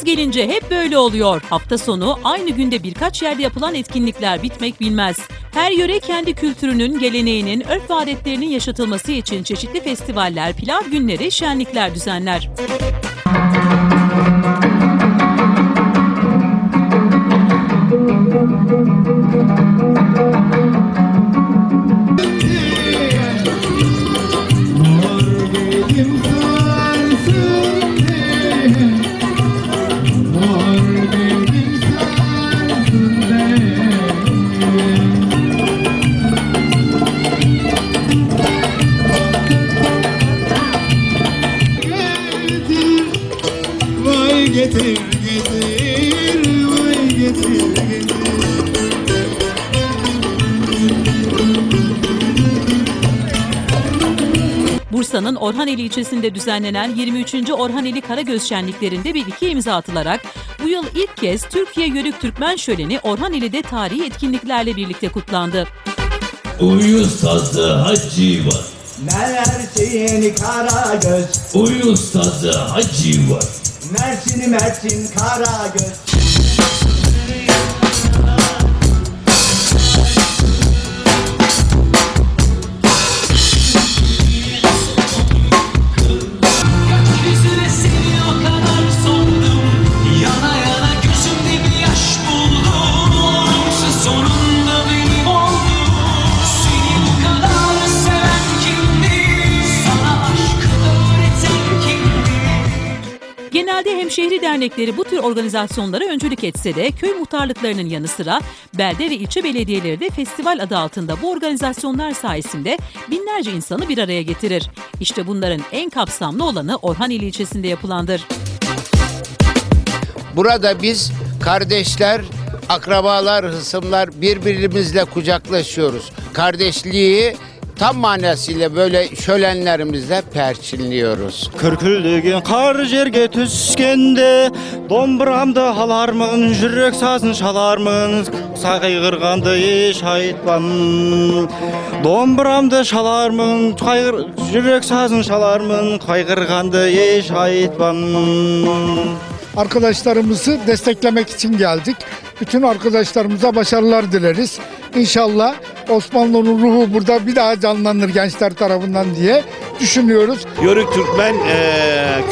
Yaz gelince hep böyle oluyor. Hafta sonu aynı günde birkaç yerde yapılan etkinlikler bitmek bilmez. Her yöre kendi kültürünün, geleneğinin, örf ve adetlerinin yaşatılması için çeşitli festivaller, pilav günleri, şenlikler düzenler. Getir, getir, vay getir, getir. Bursa'nın Orhaneli ilçesinde düzenlenen 23. Orhaneli Karagöz şenliklerinde bir iki imza atılarak bu yıl ilk kez Türkiye Yörük Türkmen Şöleni Orhaneli'de tarihi etkinliklerle birlikte kutlandı. Uyuz sazı hacı var. Mersin Karagöz. Uyuz sazı hacı var. Mersin Karagöz. Genelde hemşehri dernekleri bu tür organizasyonlara öncülük etse de köy muhtarlıklarının yanı sıra belde ve ilçe belediyeleri de festival adı altında bu organizasyonlar sayesinde binlerce insanı bir araya getirir. İşte bunların en kapsamlı olanı Orhaneli ilçesinde yapılandır. Burada biz kardeşler, akrabalar, hısımlar birbirimizle kucaklaşıyoruz. Kardeşliği tam manasıyla böyle şölenlerimizle perçinliyoruz. Kürküldigin kar jerge tüskende, domburamda halarmın, jürek sazın şalarmın, sağıygırgandı eş aytlan. Domburamda şalarmın, jürek sazın şalarmın, kaygırgandı eş aytlan. Arkadaşlarımızı desteklemek için geldik. Bütün arkadaşlarımıza başarılar dileriz. İnşallah Osmanlı'nın ruhu burada bir daha canlanır gençler tarafından diye düşünüyoruz. Yörük Türkmen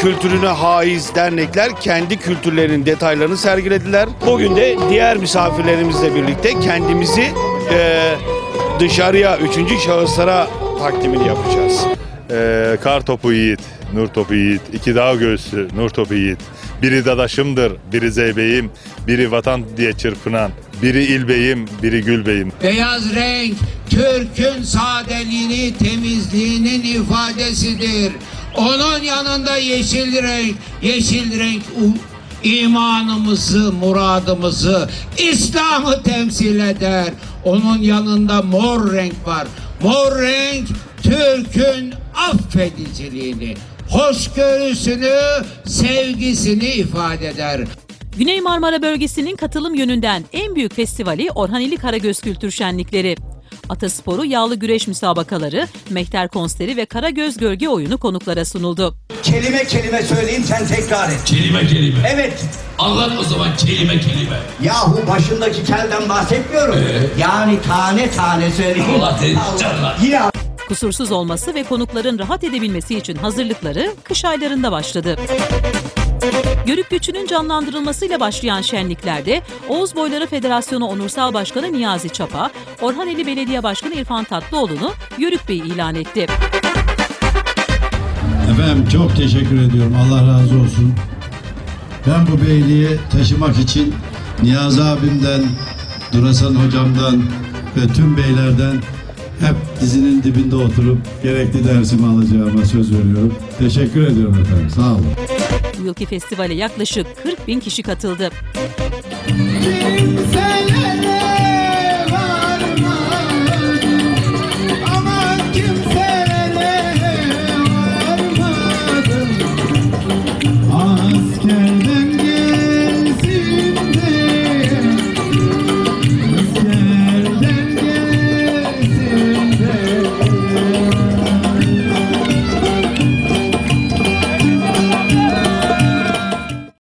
kültürüne haiz dernekler kendi kültürlerinin detaylarını sergilediler. Bugün de diğer misafirlerimizle birlikte kendimizi dışarıya, üçüncü şahıslara takdimini yapacağız. Kar topu yiğit, nur topu yiğit, iki dağ göğsü, nur topu yiğit. Biri dadaşımdır, biri zeybeyim, biri vatan diye çırpınan, biri ilbeyim, biri gülbeyim. Beyaz renk Türk'ün sadeliğini, temizliğinin ifadesidir. Onun yanında yeşil renk imanımızı, muradımızı, İslam'ı temsil eder. Onun yanında mor renk var. Mor renk Türk'ün affediciliğini, hoşgörüsünü, sevgisini ifade eder. Güney Marmara bölgesinin katılım yönünden en büyük festivali Orhaneli Karagöz Kültür Şenlikleri. Atasporu, yağlı güreş müsabakaları, mehter konseri ve Karagöz gölge oyunu konuklara sunuldu. Kelime kelime söyleyeyim, sen tekrar et. Kelime kelime. Evet. Anlat o zaman kelime kelime. Yahu başındaki kelden bahsetmiyorum. Yani tane tane söyleyeyim. Allah canlar. Yine Kusursuz olması ve konukların rahat edebilmesi için hazırlıkları kış aylarında başladı. Yörük göçünün canlandırılmasıyla başlayan şenliklerde Oğuz Boyları Federasyonu Onursal Başkanı Niyazi Çapa, Orhaneli Belediye Başkanı İrfan Tatlıoğlu'nu Yörük Bey ilan etti. Efendim çok teşekkür ediyorum. Allah razı olsun. Ben bu beyliği taşımak için Niyazi abimden, Durasan hocamdan ve tüm beylerden hep dizinin dibinde oturup gerekli dersimi alacağıma söz veriyorum. Teşekkür ediyorum efendim. Sağ olun. Bu yılki festivale yaklaşık 40.000 kişi katıldı.